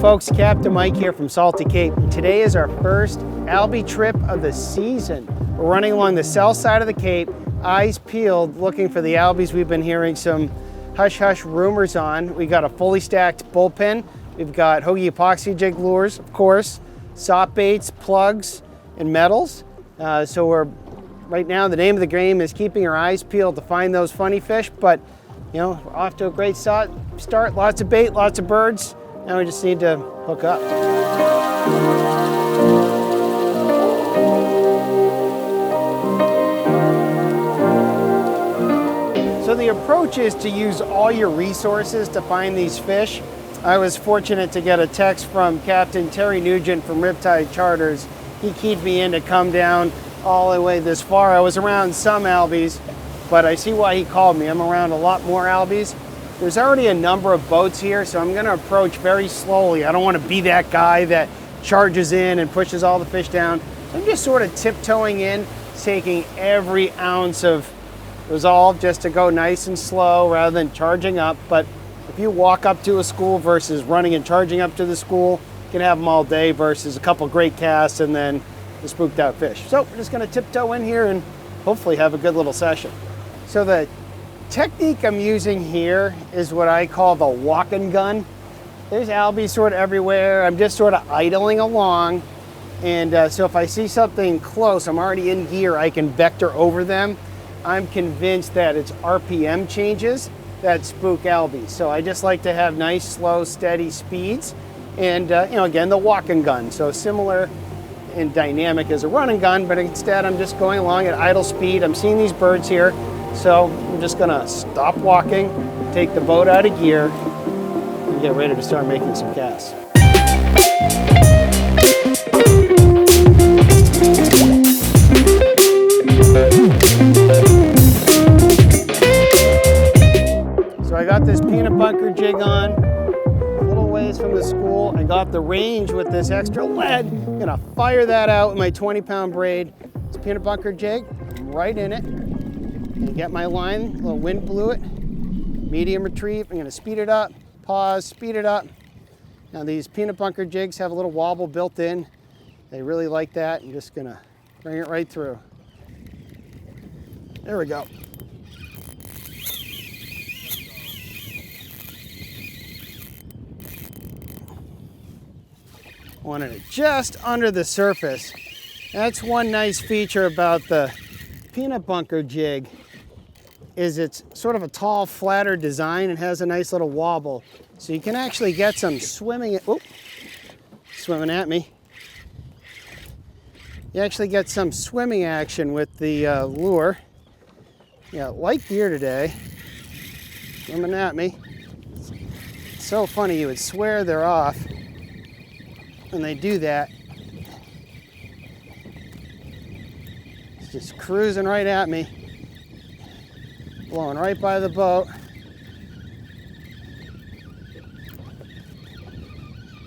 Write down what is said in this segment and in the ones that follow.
folks, Captain Mike here from Salty Cape. Today is our first Albie trip of the season. We're running along the south side of the Cape, eyes peeled, looking for the Albies we've been hearing some hush-hush rumors on. We got a fully stacked bullpen. We've got Hogy Epoxy Jig lures, of course, soft baits, plugs, and metals. Right now, the name of the game is keeping our eyes peeled to find those funny fish, but you know, we're off to a great start. Lots of bait, lots of birds. Now we just need to hook up. So the approach is to use all your resources to find these fish. I was fortunate to get a text from Captain Terry Nugent from Riptide Charters. He keyed me in to come down all the way this far. I was around some Albies, but I see why he called me. I'm around a lot more Albies. There's already a number of boats here, so I'm gonna approach very slowly. I don't wanna be that guy that charges in and pushes all the fish down. So I'm just sort of tiptoeing in, taking every ounce of resolve just to go nice and slow rather than charging up. But if you walk up to a school versus running and charging up to the school, you can have them all day versus a couple great casts and then the spooked out fish. So we're just gonna tiptoe in here and hopefully have a good little session. So the technique I'm using here is what I call the walk and gun. There's Albies sort of everywhere. I'm just sort of idling along. And so if I see something close, I'm already in gear, I can vector over them. I'm convinced that it's RPM changes that spook Albies. So I just like to have nice, slow, steady speeds. And you know, again, the walk and gun. So similar in dynamic as a run and gun, but instead I'm just going along at idle speed. I'm seeing these birds here. So I'm just gonna stop walking, take the boat out of gear, and get ready to start making some casts. So I got this peanut bunker jig on, a little ways from the school. I got the range with this extra lead. I'm gonna fire that out with my 20-pound braid. This peanut bunker jig, I'm right in it. And get my line, a little wind blew it, medium retrieve. I'm gonna speed it up, pause, speed it up. Now these peanut bunker jigs have a little wobble built in. They really like that. I'm just gonna bring it right through. There we go. Wanted it just under the surface. That's one nice feature about the peanut bunker jig is it's sort of a tall, flatter design and has a nice little wobble. So you can actually get some swimming at me. You actually get some swimming action with the lure. Yeah, light gear today, swimming at me. It's so funny, you would swear they're off when they do that. It's just cruising right at me. Blowing right by the boat.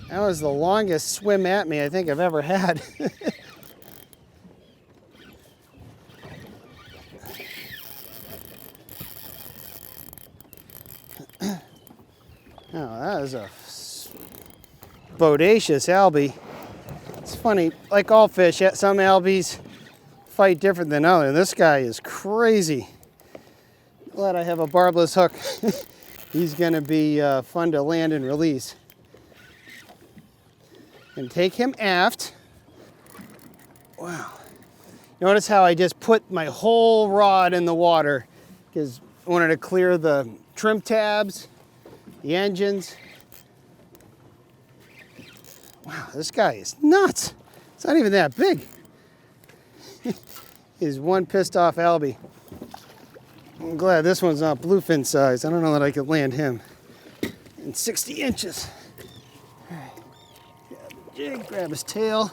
That was the longest swim at me I think I've ever had. Oh, that is a bodacious Albie. It's funny, like all fish, some Albies fight different than others. This guy is crazy. Glad I have a barbless hook. He's gonna be fun to land and release. And take him aft. Wow. Notice how I just put my whole rod in the water because I wanted to clear the trim tabs, the engines. Wow, this guy is nuts. It's not even that big. He's one pissed off Albie. I'm glad this one's not bluefin size. I don't know that I could land him in 60 inches. All right, grab the jig, grab his tail.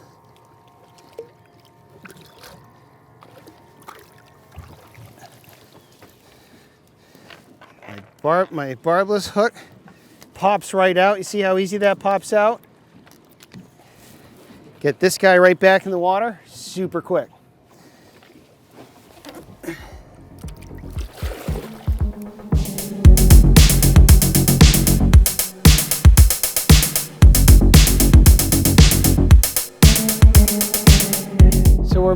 My barbless hook pops right out. You see how easy that pops out? Get this guy right back in the water, super quick.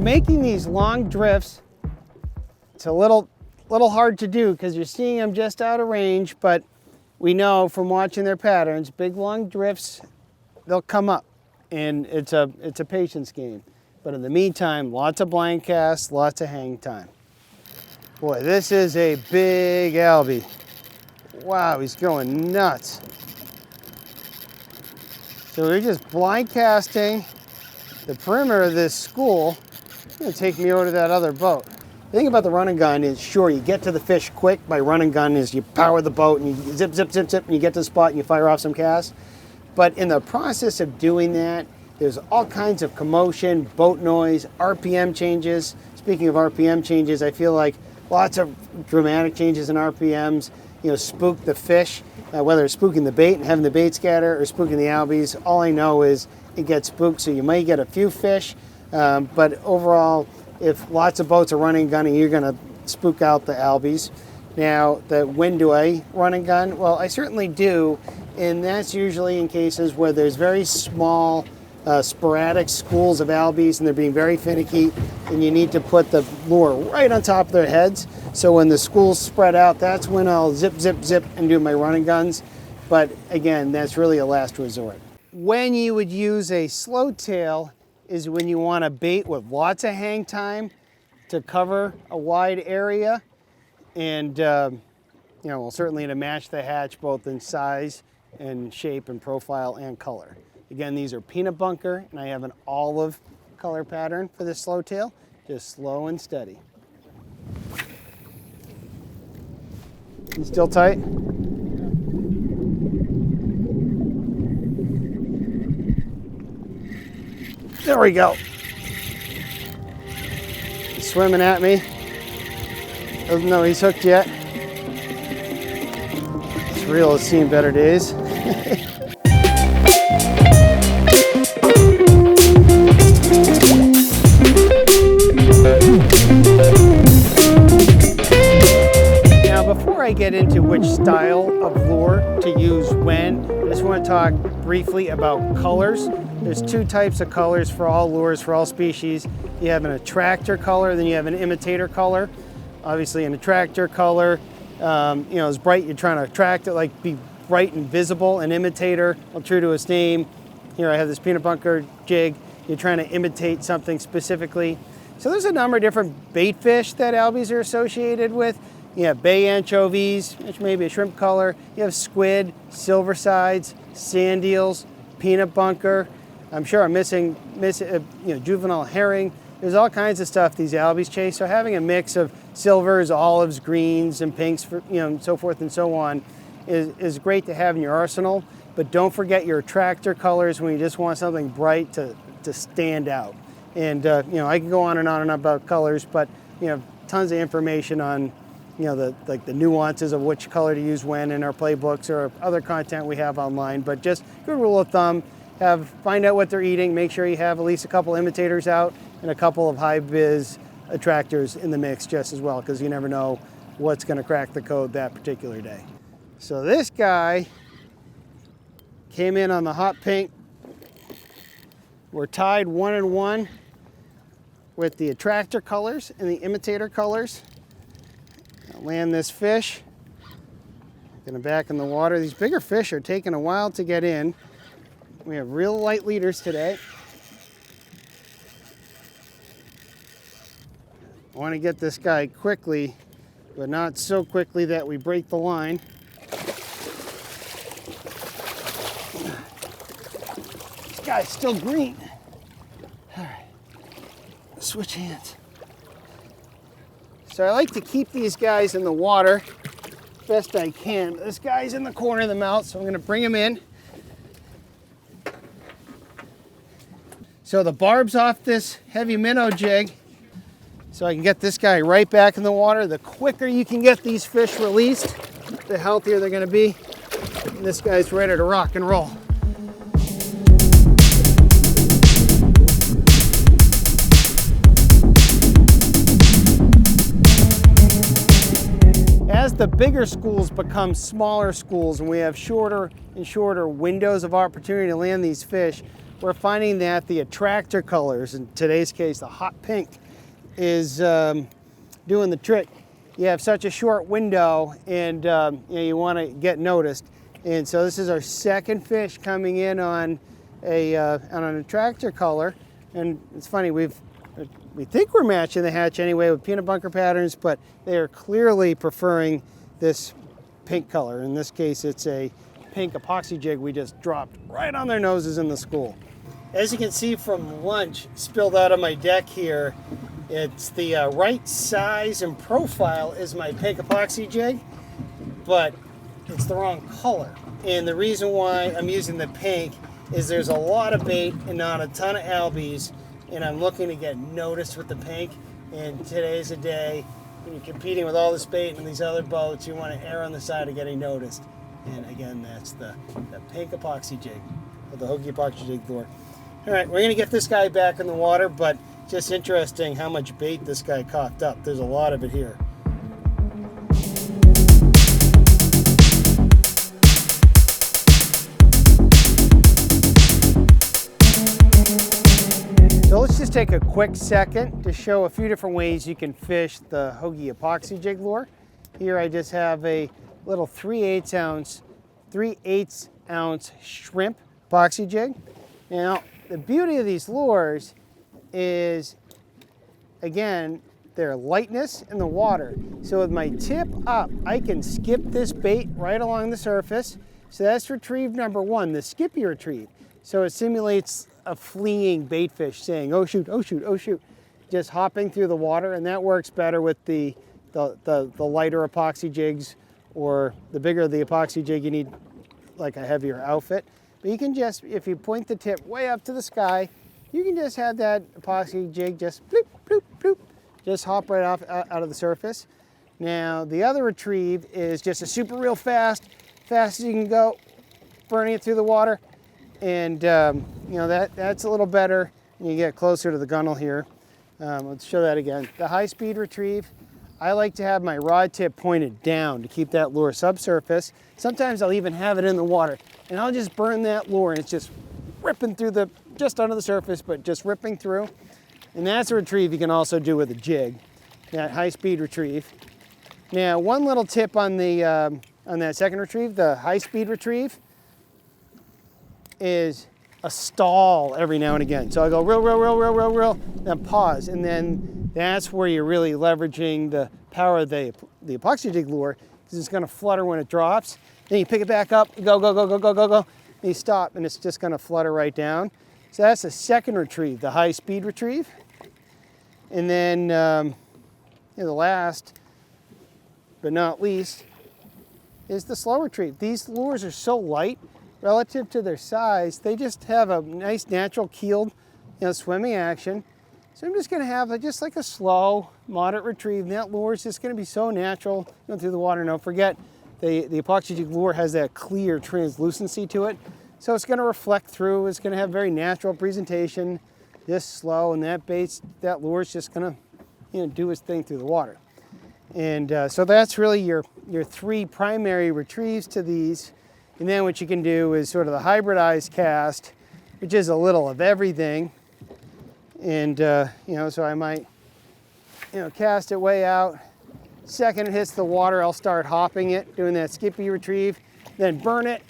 making these long drifts. It's a little hard to do because you're seeing them just out of range, but we know from watching their patterns, big long drifts, they'll come up, and it's a patience game. But in the meantime, lots of blind casts, lots of hang time. Boy, this is a big Albie. Wow, he's going nuts. So we're just blind casting the perimeter of this school. It's gonna take me over to that other boat. The thing about the run and gun is, sure, you get to the fish quick by run and gun is you power the boat and you zip, zip, zip, zip, and you get to the spot and you fire off some casts. But in the process of doing that, there's all kinds of commotion, boat noise, RPM changes. Speaking of RPM changes, I feel like lots of dramatic changes in RPMs, spook the fish, whether it's spooking the bait and having the bait scatter or spooking the Albies. All I know is it gets spooked, so you might get a few fish, but overall, if lots of boats are running and gunning, you're gonna spook out the Albies. Now, when do I run and gun? Well, I certainly do, and that's usually in cases where there's very small, sporadic schools of Albies and they're being very finicky, and you need to put the lure right on top of their heads. So when the schools spread out, that's when I'll zip, zip, zip and do my running guns. But again, that's really a last resort. When you would use a Slowtail is when you want a bait with lots of hang time to cover a wide area, and well, certainly to match the hatch both in size and shape and profile and color. Again, these are peanut bunker, and I have an olive color pattern for this Slowtail, just slow and steady. You still tight? There we go. He's swimming at me. Doesn't know he's hooked yet. This reel has seen better days. Now, before I get into which style of lure to use when, I just want to talk briefly about colors. There's two types of colors for all lures, for all species. You have an attractor color, then you have an imitator color. Obviously an attractor color, is bright, you're trying to attract it, like be bright and visible. An imitator, well, true to its name, here I have this peanut bunker jig, you're trying to imitate something specifically. So there's a number of different bait fish that Albies are associated with. You have bay anchovies, which may be a shrimp color. You have squid, silver sides, sand eels, peanut bunker. I'm sure I'm missing juvenile herring. There's all kinds of stuff these Albies chase. So having a mix of silvers, olives, greens, and pinks, so forth and so on, is great to have in your arsenal. But don't forget your attractor colors when you just want something bright to stand out. And I can go on and on about colors, but tons of information on the nuances of which color to use when in our playbooks or other content we have online. But just good rule of thumb. Find out what they're eating, make sure you have at least a couple imitators out and a couple of high biz attractors in the mix just as well, because you never know what's going to crack the code that particular day. So this guy came in on the hot pink. We're tied 1-1 with the attractor colors and the imitator colors. I'll land this fish. Get him back in the water. These bigger fish are taking a while to get in. We have real light leaders today. I want to get this guy quickly, but not so quickly that we break the line. This guy's still green. All right, switch hands. So I like to keep these guys in the water best I can. This guy's in the corner of the mouth, so I'm going to bring him in. So the barb's off this heavy minnow jig, so I can get this guy right back in the water. The quicker you can get these fish released, the healthier they're going to be. And this guy's ready to rock and roll. As the bigger schools become smaller schools and we have shorter and shorter windows of opportunity to land these fish, we're finding that the attractor colors, in today's case the hot pink, is doing the trick. You have such a short window, and you want to get noticed. And so this is our second fish coming in on an attractor color. And it's funny, we think we're matching the hatch anyway with peanut bunker patterns, but they are clearly preferring this pink color. In this case, it's a pink epoxy jig we just dropped right on their noses in the school. As you can see from lunch spilled out of my deck here, it's the right size and profile is my pink epoxy jig, but it's the wrong color. And the reason why I'm using the pink is there's a lot of bait and not a ton of albies, and I'm looking to get noticed with the pink. And today's a day when you're competing with all this bait and these other boats, you want to err on the side of getting noticed. And again, that's the pink epoxy jig, or the Hogy Epoxy Jig lure. All right, we're going to get this guy back in the water, but just interesting how much bait this guy coughed up. There's a lot of it here. So let's just take a quick second to show a few different ways you can fish the Hogy Epoxy Jig lure. Here I just have a little 3/8 ounce shrimp epoxy jig. Now, the beauty of these lures is, again, their lightness in the water. So with my tip up, I can skip this bait right along the surface. So that's retrieve number one, the skippy retrieve. So it simulates a fleeing bait fish saying, oh shoot, oh shoot, oh shoot, just hopping through the water, and that works better with the lighter epoxy jigs, or the bigger the epoxy jig, you need like a heavier outfit. But you can just, if you point the tip way up to the sky, you can just have that epoxy jig just bloop, bloop, bloop, just hop right off out of the surface. Now, the other retrieve is just a super real fast as you can go, burning it through the water. And you know, that's a little better when you get closer to the gunnel here. Let's show that again. The high speed retrieve, I like to have my rod tip pointed down to keep that lure subsurface. Sometimes I'll even have it in the water, and I'll just burn that lure, and it's just ripping through just under the surface, but just ripping through. And that's a retrieve you can also do with a jig, that high speed retrieve. Now, one little tip on that second retrieve, the high speed retrieve, is a stall every now and again. So I go reel, then pause, and then that's where you're really leveraging the power of the epoxy jig lure, because it's going to flutter when it drops. Then you pick it back up, go, and you stop, and it's just going to flutter right down. So that's the second retrieve, the high speed retrieve. And then the last but not least is the slow retrieve. These lures are so light relative to their size, they just have a nice natural keeled, swimming action. So I'm just going to have just like a slow, moderate retrieve. And that lure is just going to be so natural through the water. Don't forget, the epoxy jig lure has that clear translucency to it. So it's going to reflect through. It's going to have very natural presentation, just slow. And that lure is just going to do its thing through the water. And so that's really your three primary retrieves to these. And then what you can do is sort of the hybridized cast, which is a little of everything. And, so I might, cast it way out. Second it hits the water, I'll start hopping it, doing that skippy retrieve, then burn it,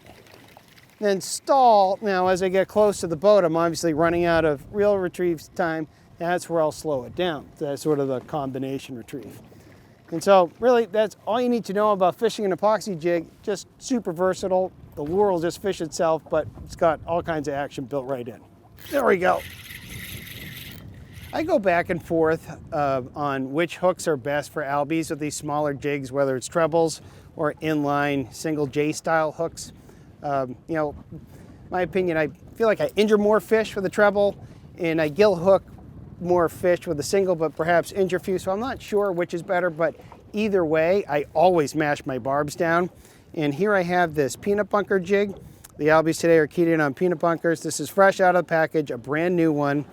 then stall. Now, as I get close to the boat, I'm obviously running out of real retrieve time. That's where I'll slow it down. That's sort of the combination retrieve. And so really, that's all you need to know about fishing an epoxy jig. Just super versatile. The lure will just fish itself, but it's got all kinds of action built right in. There we go. I go back and forth on which hooks are best for albies with these smaller jigs, whether it's trebles or inline single J style hooks. My opinion, I feel like I injure more fish with a treble, and I gill hook more fish with a single, but perhaps injure few. So I'm not sure which is better, but either way, I always mash my barbs down. And here I have this peanut bunker jig. The albies today are keyed in on peanut bunkers. This is fresh out of the package, a brand new one.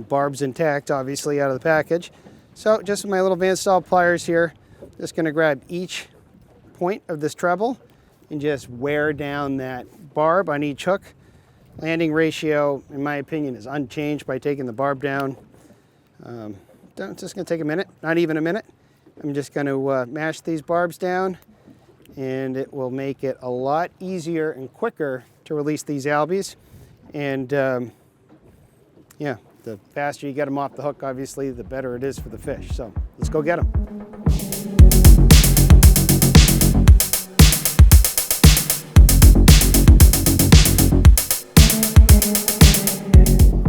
Barbs intact, obviously, out of the package. So just with my little Van Staal pliers here, just gonna grab each point of this treble and just wear down that barb on each hook. Landing ratio, in my opinion, is unchanged by taking the barb down. It's just gonna take a minute, not even a minute. I'm just gonna mash these barbs down, and it will make it a lot easier and quicker to release these albies. And yeah, the faster you get them off the hook, obviously, the better it is for the fish. So let's go get them.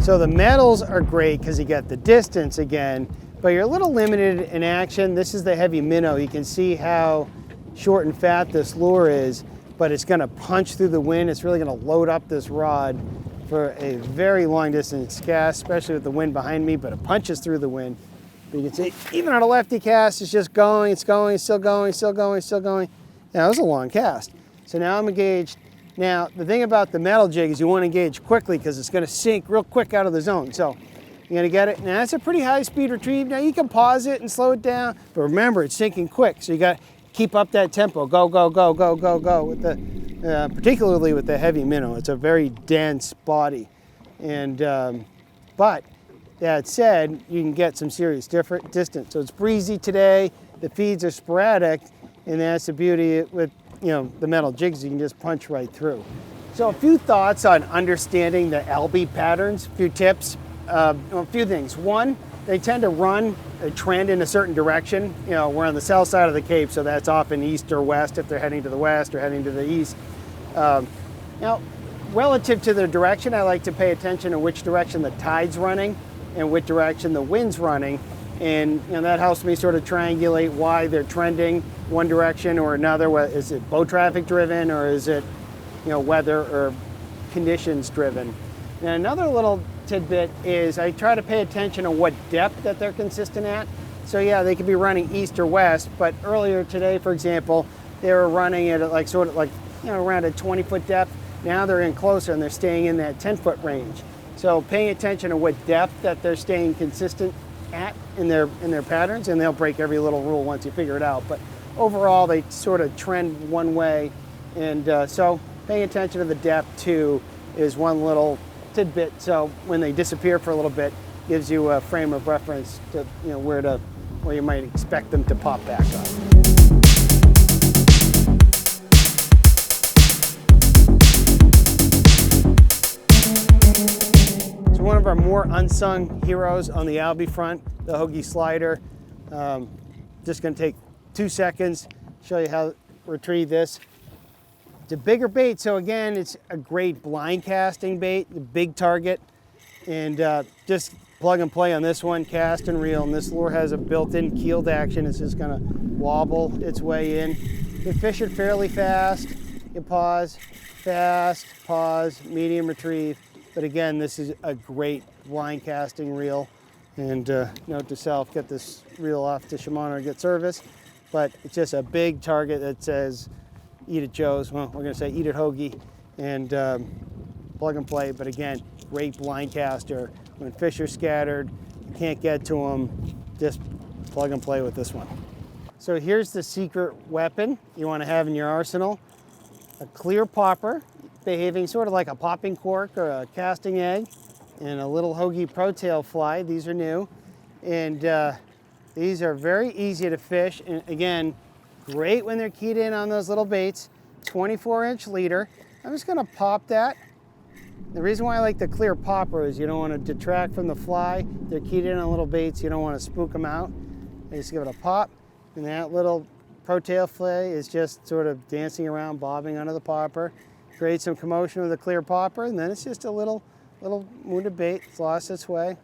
So the metals are great because you get the distance again, but you're a little limited in action. This is the heavy minnow. You can see how short and fat this lure is, but it's gonna punch through the wind. It's really gonna load up this rod for a very long distance cast, especially with the wind behind me, but it punches through the wind. You can see, even on a lefty cast, it's just going, it's going, it's still going, still going, still going. Yeah, that was a long cast. So now I'm engaged. Now, the thing about the metal jig is you want to engage quickly because it's going to sink real quick out of the zone. So you're going to get it. Now, that's a pretty high speed retrieve. Now, you can pause it and slow it down, but remember, it's sinking quick. So you got to keep up that tempo. Go, go, go, go, go, go, with the, particularly with the heavy minnow. It's a very dense body. And, but that said, you can get some serious distance. So it's breezy today. The feeds are sporadic, and that's the beauty with the metal jigs. You can just punch right through. So a few thoughts on understanding the albie patterns, a few tips, a few things. One, they tend to run a trend in a certain direction. We're on the south side of the Cape, so that's often east or west if they're heading to the west or heading to the east. Now, relative to their direction, I like to pay attention to which direction the tide's running and which direction the wind's running. And that helps me sort of triangulate why they're trending one direction or another. Is it boat traffic driven, or is it weather or conditions driven? And another little tidbit is I try to pay attention to what depth that they're consistent at. So yeah, they could be running east or west, but earlier today, for example, they were running at around a 20-foot depth. Now they're in closer and they're staying in that 10-foot range. So paying attention to what depth that they're staying consistent at in their patterns, and they'll break every little rule once you figure it out. But overall, they sort of trend one way, and so paying attention to the depth too is one little tidbit. So when they disappear for a little bit, gives you a frame of reference to where you might expect them to pop back up. One of our more unsung heroes on the albie front, the Hoagie slider. Just going to take 2 seconds, show you how to retrieve this. It's a bigger bait, so again, it's a great blind casting bait, a big target, and just plug and play on this one, cast and reel. And this lure has a built-in keeled action. It's just going to wobble its way in. You fish it fairly fast. You pause, fast, pause, medium retrieve. But again, this is a great blind casting reel. And note to self, get this reel off to Shimano and get service. But it's just a big target that says, eat it Joe's. Well, we're gonna say eat it Hoagie, and plug and play. But again, great blind caster. When fish are scattered, you can't get to them, just plug and play with this one. So here's the secret weapon you wanna have in your arsenal. A clear popper, behaving sort of like a popping cork or a casting egg, and a little Hoagie Pro Tail fly. These are new, and these are very easy to fish, and again, great when they're keyed in on those little baits. 24-inch leader. I'm just gonna pop that. The reason why I like the clear popper is you don't want to detract from the fly. They're keyed in on little baits, you don't want to spook them out. I just give it a pop, and that little Pro Tail fillet is just sort of dancing around, bobbing under the popper. Create some commotion with a clear popper, and then it's just a little wounded bait. It's lost its way.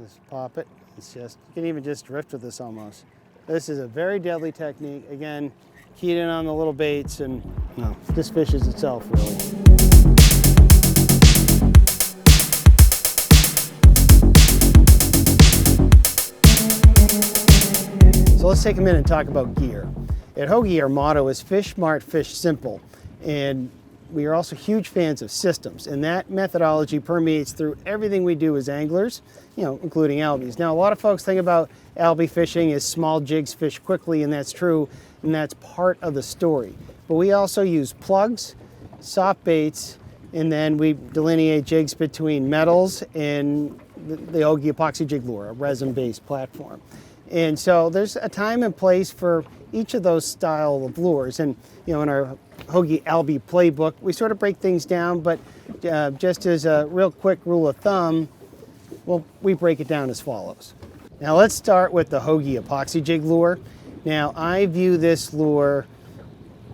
Just pop it. It's just, you can even just drift with this almost. This is a very deadly technique. Again, keyed in on the little baits, and this fishes itself really. So let's take a minute and talk about gear. At Hoagie, our motto is fish smart, fish simple. And we are also huge fans of systems, and that methodology permeates through everything we do as anglers, including albies. Now, a lot of folks think about albie fishing as small jigs fish quickly, and that's true, and that's part of the story. But we also use plugs, soft baits, and then we delineate jigs between metals and the Hogy Epoxy Jig lure, a resin-based platform. And so there's a time and place for each of those style of lures. And in our Hogy Albie playbook, we sort of break things down, but just as a real quick rule of thumb, well, we break it down as follows. Now let's start with the Hogy Epoxy Jig lure. Now I view this lure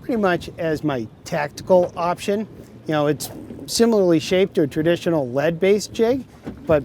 pretty much as my tactical option. It's similarly shaped to a traditional lead-based jig, but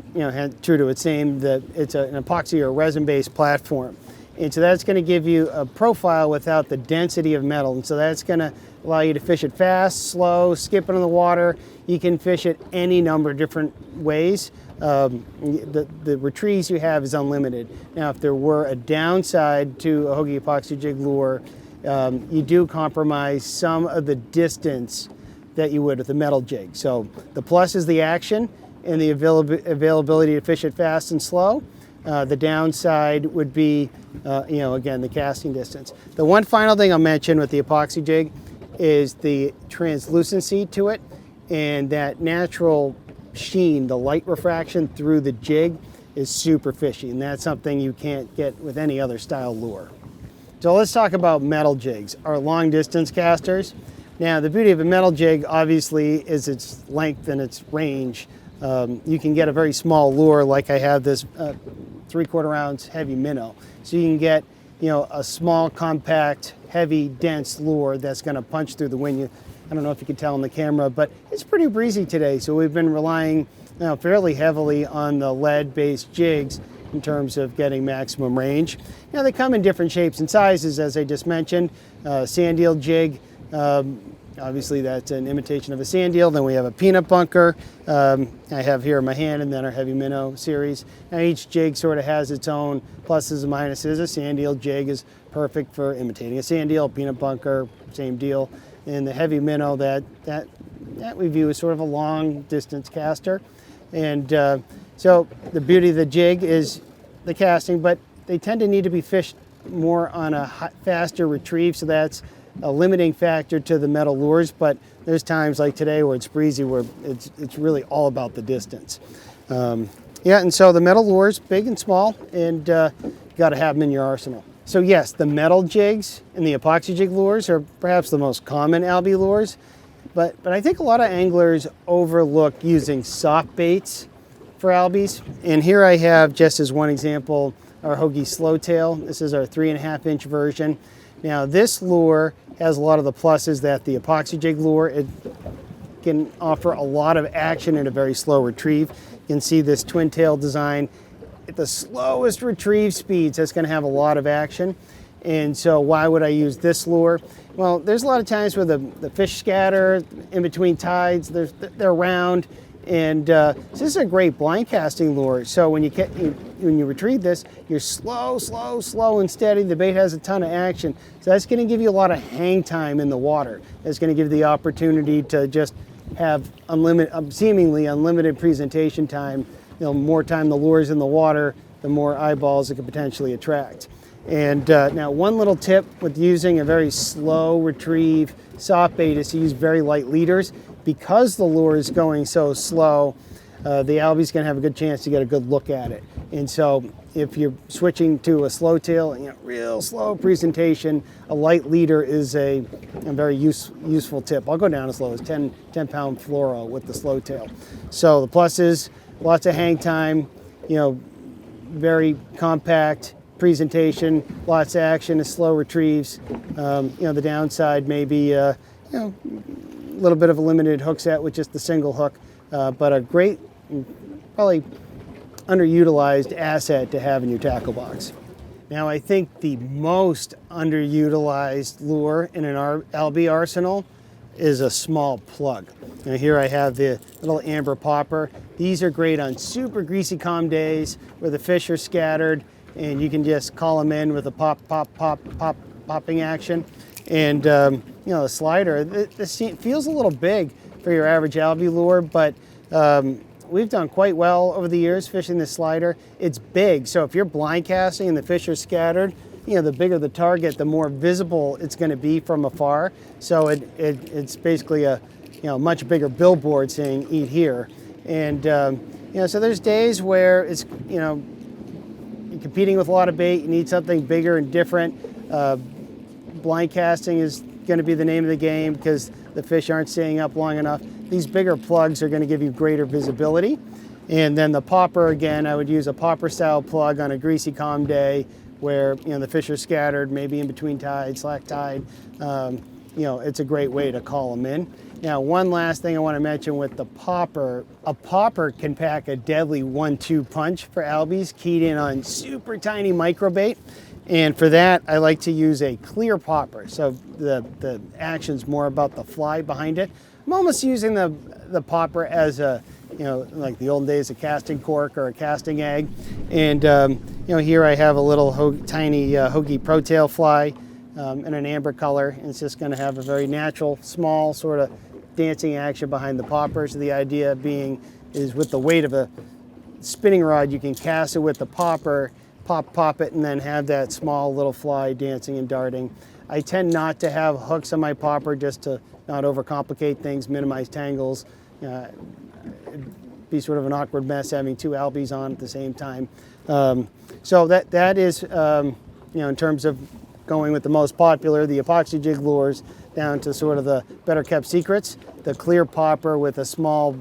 true to its name, that it's an epoxy or resin-based platform. And so that's going to give you a profile without the density of metal. And so that's going to allow you to fish it fast, slow, skip it in the water. You can fish it any number of different ways. The retrieves you have is unlimited. Now, if there were a downside to a Hogy Epoxy Jig lure, you do compromise some of the distance that you would with a metal jig. So the plus is the action and the availability to fish it fast and slow. The downside would be, again, the casting distance. The one final thing I'll mention with the epoxy jig is the translucency to it and that natural sheen, the light refraction through the jig is super fishy, and that's something you can't get with any other style lure. So let's talk about metal jigs, our long distance casters. Now, the beauty of a metal jig, obviously, is its length and its range. You can get a very small lure, like I have this 3/4 ounce heavy minnow. So you can get, a small, compact, heavy, dense lure that's going to punch through the wind. I don't know if you can tell on the camera, but it's pretty breezy today. So we've been relying fairly heavily on the lead-based jigs in terms of getting maximum range. Now, they come in different shapes and sizes, as I just mentioned. Sand eel jig. Obviously that's an imitation of a sand eel. Then we have a peanut bunker. I have here in my hand, and then our heavy minnow series. Now each jig sort of has its own pluses and minuses. A sand eel jig is perfect for imitating a sand eel. Peanut bunker, same deal. And the heavy minnow, that we view as sort of a long distance caster. And so the beauty of the jig is the casting, but they tend to need to be fished more on a faster retrieve, so that's a limiting factor to the metal lures. But there's times like today where it's breezy, where it's really all about the distance. And so the metal lures, big and small, and you got to have them in your arsenal. So yes, the metal jigs and the epoxy jig lures are perhaps the most common albie lures, but I think a lot of anglers overlook using soft baits for albies. And here I have, just as one example, our Hogy Slowtail. This is our 3.5-inch version. Now this lure has a lot of the pluses that the epoxy jig lure. It can offer a lot of action at a very slow retrieve. You can see this twin tail design at the slowest retrieve speeds. That's going to have a lot of action. And so why would I use this lure? Well, there's a lot of times where the fish scatter in between tides. They're round. And so this is a great blind casting lure. So when you retrieve this, you're slow, and steady. The bait has a ton of action. So that's going to give you a lot of hang time in the water. That's going to give you the opportunity to just have seemingly unlimited presentation time. More time the lure's in the water, the more eyeballs it could potentially attract. And now one little tip with using a very slow retrieve soft bait is to use very light leaders. Because the lure is going so slow, the albie's going to have a good chance to get a good look at it. And so if you're switching to a Slowtail, real slow presentation, a light leader is a very useful tip. I'll go down as low as 10-pound fluoro with the Slowtail. So the plus is lots of hang time, very compact presentation, lots of action, and slow retrieves. The downside may be, little bit of a limited hook set with just the single hook, but a great, probably underutilized asset to have in your tackle box. Now, I think the most underutilized lure in an albie arsenal is a small plug. Now, here I have the little amber popper. These are great on super greasy, calm days where the fish are scattered, and you can just call them in with a popping action. And the slider, this feels a little big for your average albie lure, but we've done quite well over the years fishing this slider. It's big, so if you're blind casting and the fish are scattered, the bigger the target, the more visible it's going to be from afar. So it's basically a much bigger billboard saying "Eat here." And so there's days where it's you're competing with a lot of bait. You need something bigger and different. Blind casting is going to be the name of the game because the fish aren't staying up long enough. These bigger plugs are going to give you greater visibility. And then the popper, again, I would use a popper style plug on a greasy calm day where the fish are scattered, maybe in between tide, slack tide. It's a great way to call them in. Now, one last thing I want to mention with the popper, a popper can pack a deadly 1-2 punch for albies keyed in on super tiny microbait. And for that, I like to use a clear popper. So the action's more about the fly behind it. I'm almost using the popper as a, like the old days, a casting cork or a casting egg. And, here I have a little tiny Hoagie Protail fly in an amber color. And it's just going to have a very natural, small sort of dancing action behind the popper. So the idea being is with the weight of a spinning rod, you can cast it with the popper, pop it, and then have that small little fly dancing and darting. I tend not to have hooks on my popper just to not overcomplicate things, minimize tangles. It'd be sort of an awkward mess having two albies on at the same time. So that is, in terms of going with the most popular, the epoxy jig lures, down to sort of the better kept secrets. The clear popper with a small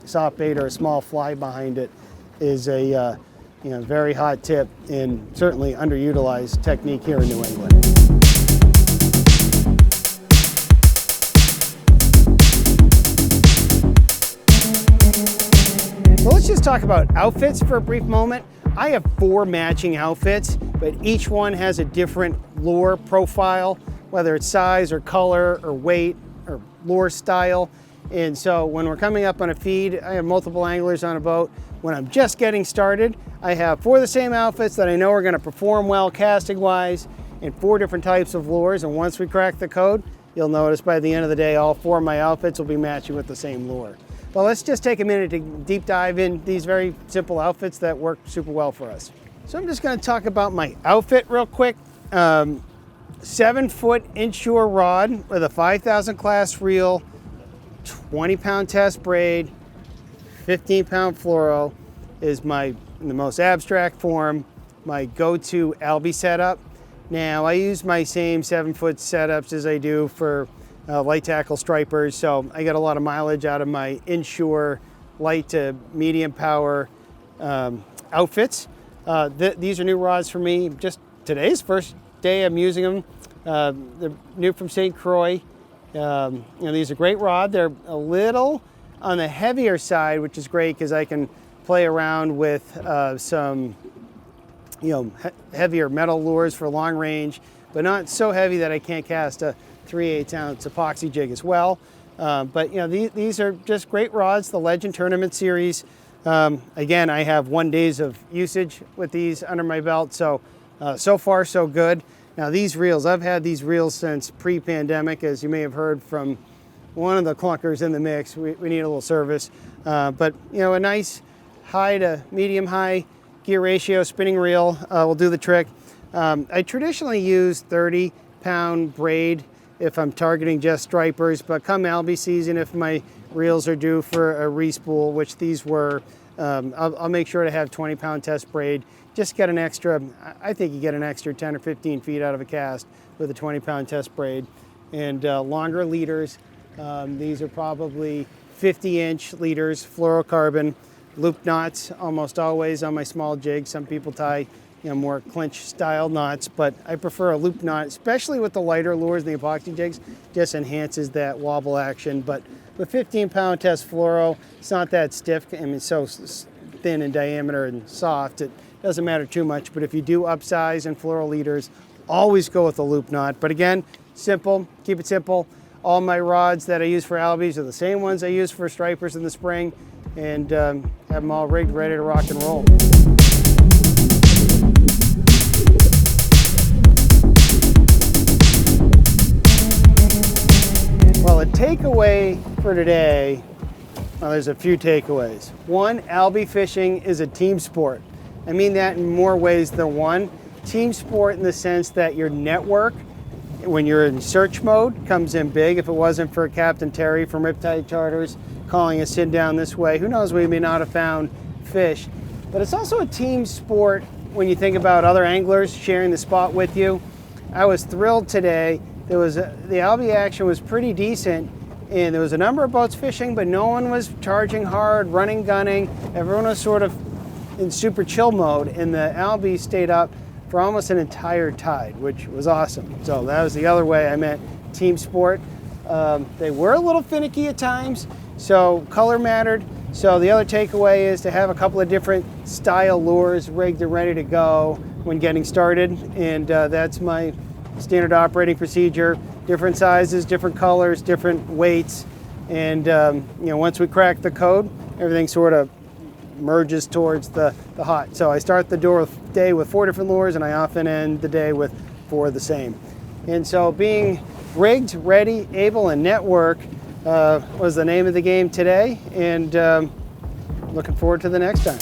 soft bait or a small fly behind it is a very hot tip and certainly underutilized technique here in New England. So let's just talk about outfits for a brief moment. I have 4 matching outfits, but each one has a different lure profile, whether it's size or color or weight or lure style. And so when we're coming up on a feed, I have multiple anglers on a boat. When I'm just getting started, I have 4 of the same outfits that I know are going to perform well casting wise, and 4 different types of lures. And once we crack the code, you'll notice by the end of the day, all 4 of my outfits will be matching with the same lure. Well, let's just take a minute to deep dive in these very simple outfits that work super well for us. So I'm just going to talk about my outfit real quick. 7-foot inshore rod with a 5,000 class reel, 20-pound test braid, 15-pound fluoro is in the most abstract form, my go-to albie setup. Now, I use my same 7-foot setups as I do for light tackle stripers, so I get a lot of mileage out of my inshore light to medium power outfits. These are new rods for me. Just today's first day I'm using them. They're new from St. Croix. These are great rod. They're a little on the heavier side, which is great because I can play around with some heavier metal lures for long range, but not so heavy that I can't cast a 3/8 ounce epoxy jig as well. But these are just great rods, the Legend Tournament Series. Again, I have 1 day of usage with these under my belt, so so far so good. Now these reels, I've had these reels since pre-pandemic, as you may have heard from one of the clunkers in the mix. We need a little service, but a nice high to medium high gear ratio spinning reel will do the trick. I traditionally use 30-pound braid if I'm targeting just stripers, but come albie season, if my reels are due for a respool, which these were, I'll make sure to have 20-pound test braid. Just get an extra, I think you get an extra 10 or 15 feet out of a cast with a 20-pound test braid. And longer leaders, these are probably 50-inch leaders, fluorocarbon, loop knots almost always on my small jigs. Some people tie more clinch style knots, but I prefer a loop knot, especially with the lighter lures and the epoxy jigs, just enhances that wobble action. But with 15-pound test fluoro, it's not that stiff. I mean, it's so thin in diameter and soft, it doesn't matter too much. But if you do upsize and fluoro leaders, always go with a loop knot. But again, simple, keep it simple. All my rods that I use for albies are the same ones I use for stripers in the spring, and have them all rigged, ready to rock and roll. Well, a takeaway for today, well, there's a few takeaways. One, albie fishing is a team sport. I mean that in more ways than one. team sport in the sense that your network, when you're in search mode, comes in big. If it wasn't for Captain Terry from Riptide Charters calling us in down this way, who knows, we may not have found fish. But it's also a team sport when you think about other anglers sharing the spot with you. I was thrilled today. The Albie action was pretty decent, and there was a number of boats fishing, but no one was charging hard, running, gunning. Everyone was sort of in super chill mode, and the Albie stayed up for almost an entire tide, which was awesome. So that was the other way I meant team sport. They were a little finicky at times, so color mattered. So the other takeaway is to have a couple of different style lures rigged and ready to go when getting started, and that's my standard operating procedure. Different sizes, different colors, different weights, and once we crack the code, everything sort of merges towards the hot. So I start the day with 4 different lures, and I often end the day with 4 of the same. And so being rigged, ready, able, and network was the name of the game today, and looking forward to the next time.